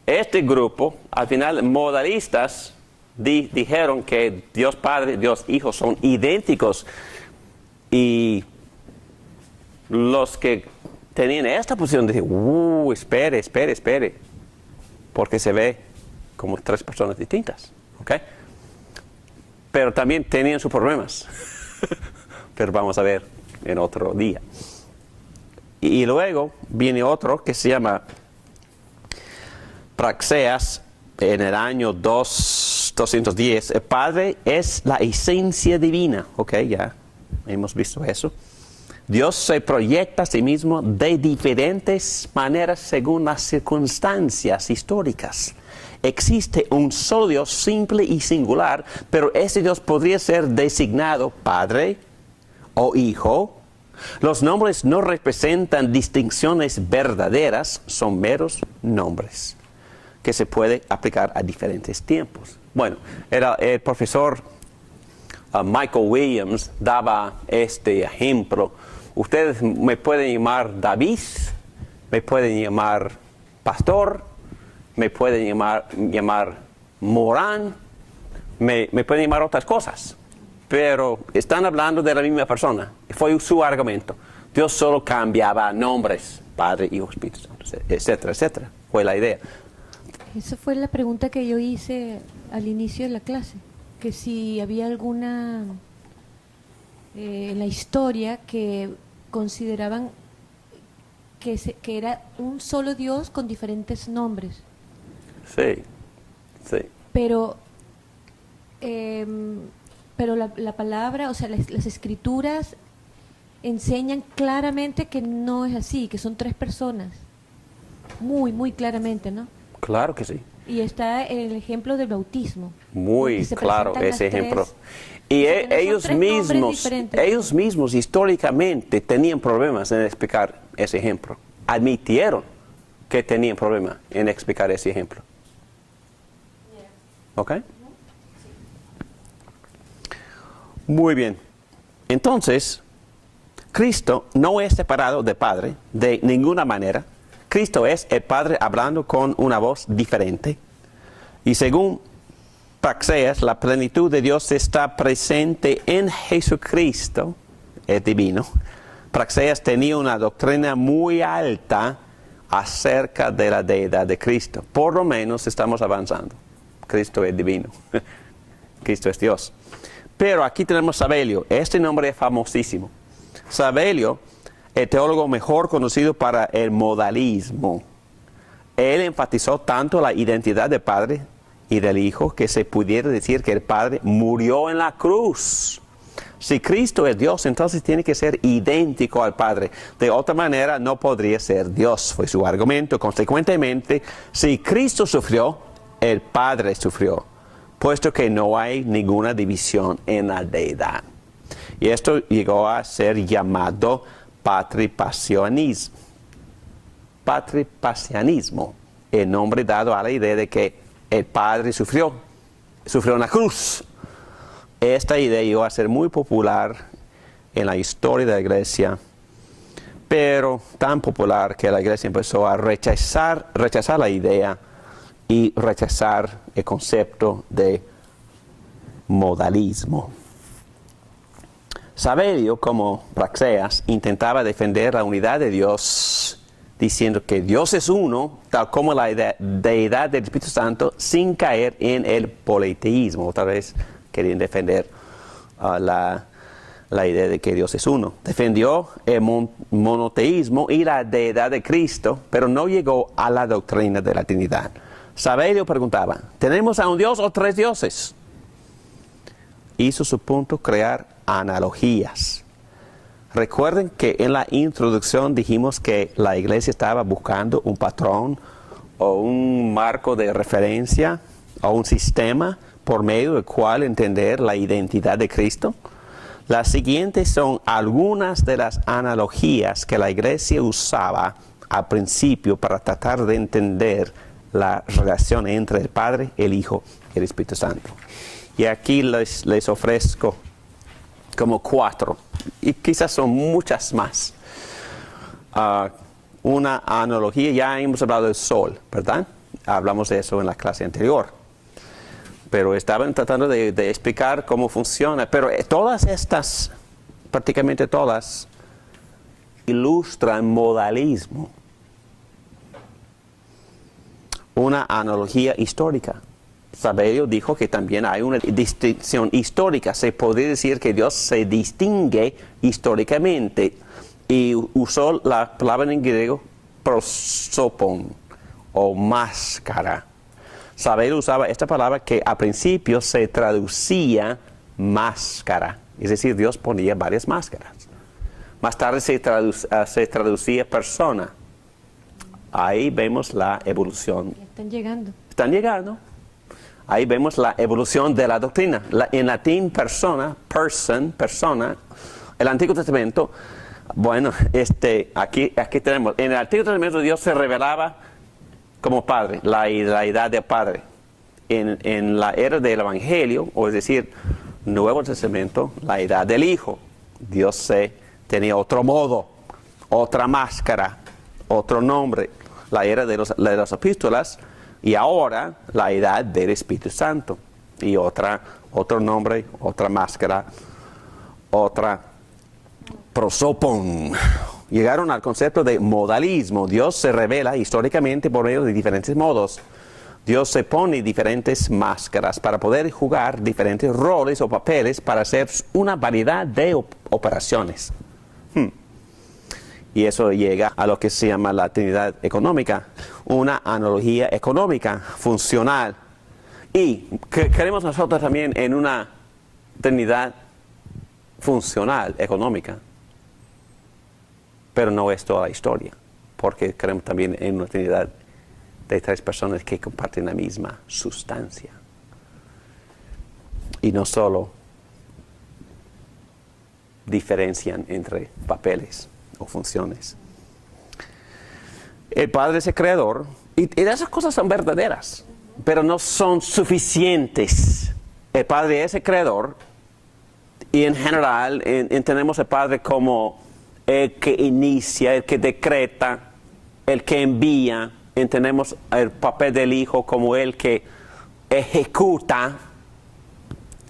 este grupo, al final, modalistas, dijeron que Dios Padre y Dios Hijo son idénticos. Y los que tenían esta posición decían, espere, porque se ve como tres personas distintas. ¿Ok? Pero también tenían sus problemas. Pero vamos a ver en otro día. Y luego viene otro que se llama Praxeas en el año 210. El Padre es la esencia divina. Ok, ya hemos visto eso. Dios se proyecta a sí mismo de diferentes maneras según las circunstancias históricas. Existe un solo Dios simple y singular, pero ese Dios podría ser designado Padre o Hijo. Los nombres no representan distinciones verdaderas, son meros nombres que se puede aplicar a diferentes tiempos. Bueno, era el profesor Michael Williams daba este ejemplo. Ustedes me pueden llamar David, me pueden llamar Pastor, me pueden llamar Morán, me pueden llamar otras cosas. Pero están hablando de la misma persona. Fue su argumento. Dios solo cambiaba nombres, Padre, Hijo, Espíritu Santo, etcétera, etcétera. Fue la idea. Esa fue la pregunta que yo hice al inicio de la clase. Que si había alguna en la historia que consideraban que era un solo Dios con diferentes nombres. pero la palabra, o sea, las escrituras enseñan claramente que no es así, que son 3 personas. Muy, muy claramente, ¿no? Claro que sí. Y está el ejemplo del bautismo. Muy claro ese ejemplo. Y ellos mismos históricamente tenían problemas en explicar ese ejemplo. Admitieron que tenían problemas en explicar ese ejemplo. ¿Ok? Muy bien. Entonces, Cristo no es separado del Padre de ninguna manera. Cristo es el Padre hablando con una voz diferente. Y según Praxeas, la plenitud de Dios está presente en Jesucristo, es divino. Praxeas tenía una doctrina muy alta acerca de la deidad de Cristo. Por lo menos estamos avanzando. Cristo es divino. Cristo es Dios. Pero aquí tenemos Sabelio. Este nombre es famosísimo. Sabelio, el teólogo mejor conocido para el modalismo. Él enfatizó tanto la identidad del Padre y del Hijo que se pudiera decir que el Padre murió en la cruz. Si Cristo es Dios, entonces tiene que ser idéntico al Padre. De otra manera, no podría ser Dios, fue su argumento. Consecuentemente, si Cristo sufrió, el Padre sufrió, puesto que no hay ninguna división en la deidad. Y esto llegó a ser llamado patripassianismo. Patripassianismo, el nombre dado a la idea de que el Padre sufrió en la cruz. Esta idea llegó a ser muy popular en la historia de la Iglesia, pero tan popular que la Iglesia empezó a rechazar la idea y rechazar el concepto de modalismo. Sabelio, como Praxeas, intentaba defender la unidad de Dios, diciendo que Dios es uno, tal como la deidad del Espíritu Santo, sin caer en el politeísmo. Otra vez querían defender la idea de que Dios es uno. Defendió el monoteísmo y la deidad de Cristo, pero no llegó a la doctrina de la Trinidad. Sabelio preguntaba, ¿tenemos a un Dios o 3 dioses? Hizo su punto crear analogías. Recuerden que en la introducción dijimos que la Iglesia estaba buscando un patrón o un marco de referencia o un sistema por medio del cual entender la identidad de Cristo. Las siguientes son algunas de las analogías que la Iglesia usaba al principio para tratar de entender la relación entre el Padre, el Hijo y el Espíritu Santo. Y aquí les ofrezco como 4, y quizás son muchas más. Una analogía, ya hemos hablado del sol, ¿verdad? Hablamos de eso en la clase anterior. Pero estaban tratando de explicar cómo funciona. Pero todas estas, prácticamente todas, ilustran modalismo. Una analogía histórica. Sabelio dijo que también hay una distinción histórica. Se podría decir que Dios se distingue históricamente. Y usó la palabra en griego prosopon, o máscara. Sabelio usaba esta palabra que al principio se traducía máscara. Es decir, Dios ponía varias máscaras. Más tarde se traducía persona. Ahí vemos la evolución. Están llegando. Están llegando. Ahí vemos la evolución de la doctrina. En latín, persona, persona. El Antiguo Testamento, bueno, aquí tenemos. En el Antiguo Testamento Dios se revelaba como Padre, la deidad del Padre. En la era del Evangelio, o es decir, Nuevo Testamento, la deidad del Hijo. Dios tenía otro modo, otra máscara, otro nombre. La era de las epístolas, y ahora la edad del Espíritu Santo. Y otro nombre, otra máscara, otra prosopon. Llegaron al concepto de modalismo. Dios se revela históricamente por medio de diferentes modos. Dios se pone diferentes máscaras para poder jugar diferentes roles o papeles para hacer una variedad de operaciones. Y eso llega a lo que se llama la Trinidad económica, una analogía económica, funcional. Y creemos nosotros también en una Trinidad funcional, económica, pero no es toda la historia, porque creemos también en una Trinidad de tres personas que comparten la misma sustancia. Y no solo diferencian entre papeles o funciones. El Padre es el creador, y esas cosas son verdaderas, pero no son suficientes. El Padre es el creador, y en general entendemos al Padre como el que inicia, el que decreta, el que envía. Entendemos el papel del Hijo como el que ejecuta.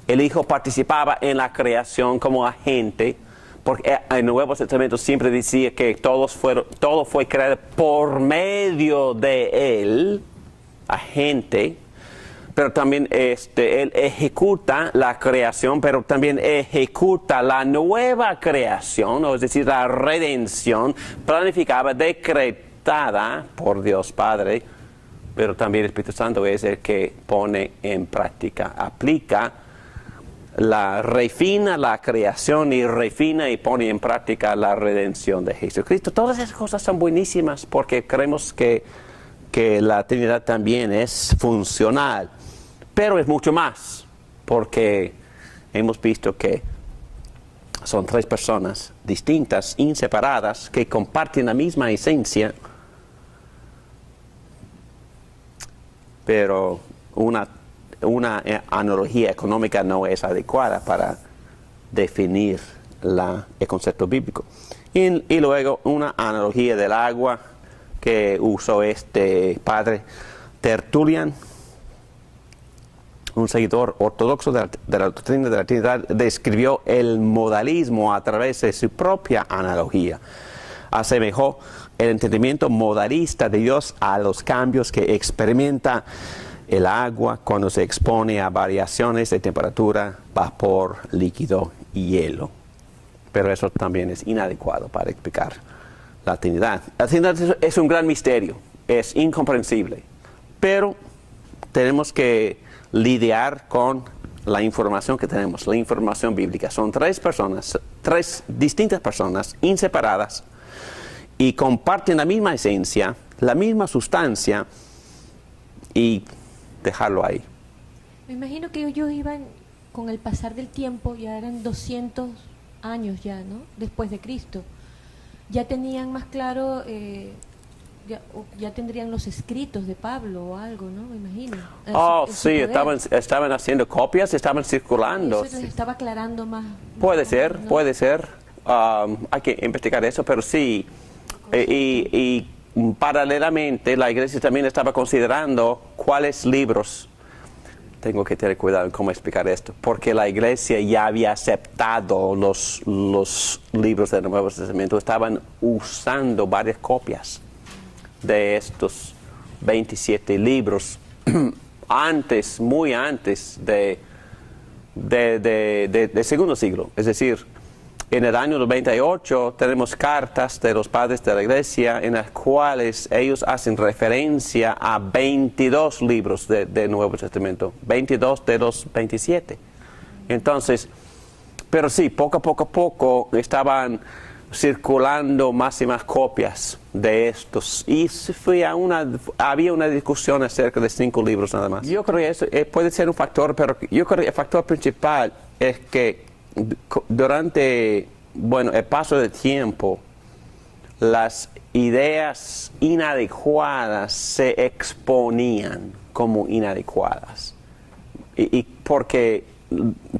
El Hijo participaba en la creación como agente, porque en el Nuevo Testamento siempre decía que todo fue creado por medio de Él, agente, pero también Él ejecuta la creación, pero también ejecuta la nueva creación, es decir, la redención, planificada, decretada por Dios Padre, pero también el Espíritu Santo es el que pone en práctica, aplica, refina la creación y refina y pone en práctica la redención de Jesucristo. Todas esas cosas son buenísimas porque creemos que la Trinidad también es funcional, pero es mucho más, porque hemos visto que son tres personas distintas, inseparadas, que comparten la misma esencia, pero una analogía económica no es adecuada para definir el concepto bíblico. Y luego una analogía del agua que usó este padre Tertulian, un seguidor ortodoxo de la doctrina de la Trinidad, describió el modalismo a través de su propia analogía. Asemejó el entendimiento modalista de Dios a los cambios que experimenta el agua cuando se expone a variaciones de temperatura, vapor, líquido y hielo. Pero eso también es inadecuado para explicar la Trinidad. La Trinidad es un gran misterio, es incomprensible, pero tenemos que lidiar con la información que tenemos, la información bíblica. Son tres distintas personas, inseparadas, y comparten la misma esencia, la misma sustancia, y dejarlo ahí. Me imagino que ellos iban, con el pasar del tiempo, ya eran 200 años ya, ¿no? Después de Cristo. Ya tenían más claro, ya tendrían los escritos de Pablo o algo, ¿no? Me imagino. Sí, estaban haciendo copias, estaban circulando. Eso les estaba aclarando más. Puede ser, ¿no? Puede ser. Hay que investigar eso, pero sí. Y paralelamente la iglesia también estaba considerando cuáles libros. Tengo que tener cuidado en cómo explicar esto, porque la iglesia ya había aceptado los libros del Nuevo Testamento. Estaban usando varias copias de estos 27 libros muy antes del segundo siglo. Es decir, en el año 98 tenemos cartas de los padres de la iglesia en las cuales ellos hacen referencia a 22 libros del Nuevo Testamento, 22 de los 27. Entonces, pero sí, poco a poco estaban circulando más y más copias de estos. Y había una discusión acerca de 5 libros nada más. Yo creo que eso puede ser un factor, pero yo creo que el factor principal es que durante el paso del tiempo, las ideas inadecuadas se exponían como inadecuadas. Y porque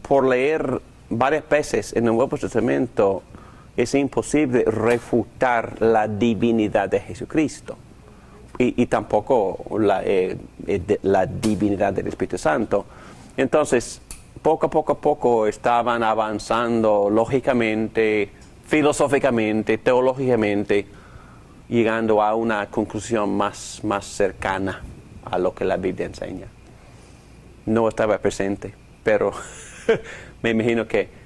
por leer varias veces en el Nuevo Testamento es imposible refutar la divinidad de Jesucristo y tampoco la divinidad del Espíritu Santo. Entonces, poco a poco estaban avanzando lógicamente, filosóficamente, teológicamente, llegando a una conclusión más cercana a lo que la Biblia enseña. No estaba presente, pero me imagino que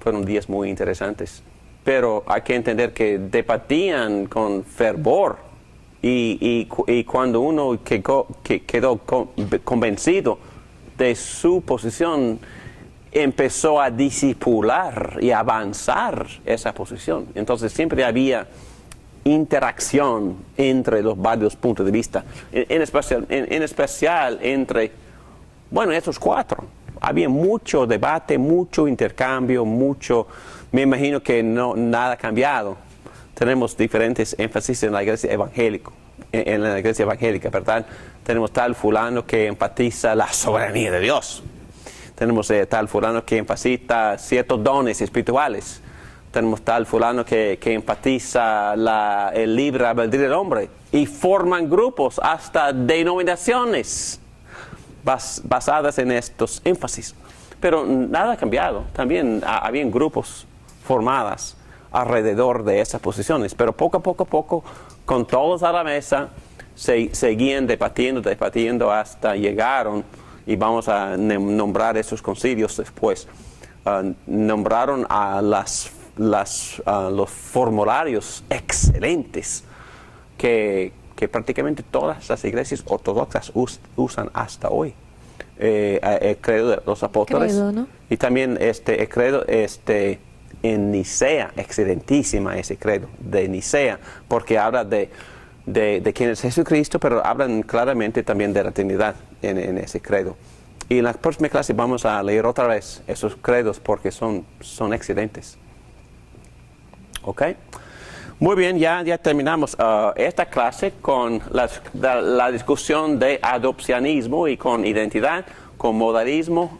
fueron días muy interesantes. Pero hay que entender que debatían con fervor y cuando uno quedó convencido de su posición, empezó a discipular y avanzar esa posición. Entonces siempre había interacción entre los varios puntos de vista, en especial entre, bueno, esos cuatro. Había mucho debate, mucho intercambio, me imagino que nada ha cambiado. Tenemos diferentes énfasis en la iglesia evangélica, ¿verdad? Tenemos tal fulano que enfatiza la soberanía de Dios. Tenemos tal fulano que enfatiza ciertos dones espirituales. Tenemos tal fulano que enfatiza el libre albedrío del hombre. Y forman grupos, hasta denominaciones, basadas en estos énfasis. Pero nada ha cambiado. También habían grupos formados alrededor de esas posiciones. Pero poco a poco, con todos a la mesa, seguían debatiendo hasta llegaron, y vamos a nombrar esos concilios después, nombraron a los formularios excelentes que prácticamente todas las iglesias ortodoxas usan hasta hoy. El credo de los apóstoles, credo, ¿no? Y también el credo en Nicea, excelentísima ese credo de Nicea, porque habla de quién es Jesucristo, pero hablan claramente también de la Trinidad en ese credo. Y en la próxima clase vamos a leer otra vez esos credos porque son excelentes. ¿Ok? Muy bien, ya terminamos esta clase con la discusión de adopcionismo y con identidad, con modalismo.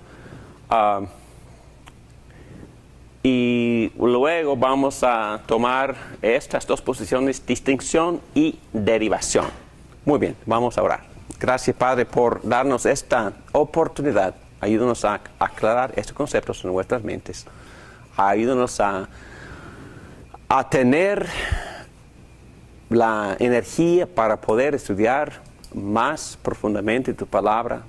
Y luego vamos a tomar estas dos posiciones, distinción y derivación. Muy bien, vamos a orar. Gracias, Padre, por darnos esta oportunidad. Ayúdanos a aclarar estos conceptos en nuestras mentes. Ayúdanos a tener la energía para poder estudiar más profundamente tu palabra.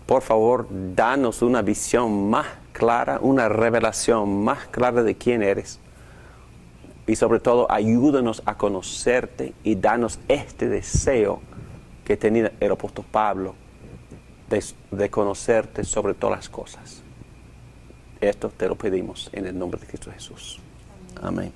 Por favor, danos una visión más clara, una revelación más clara de quién eres. Y sobre todo, ayúdanos a conocerte y danos este deseo que tenía el apóstol Pablo de conocerte sobre todas las cosas. Esto te lo pedimos en el nombre de Cristo Jesús. Amén.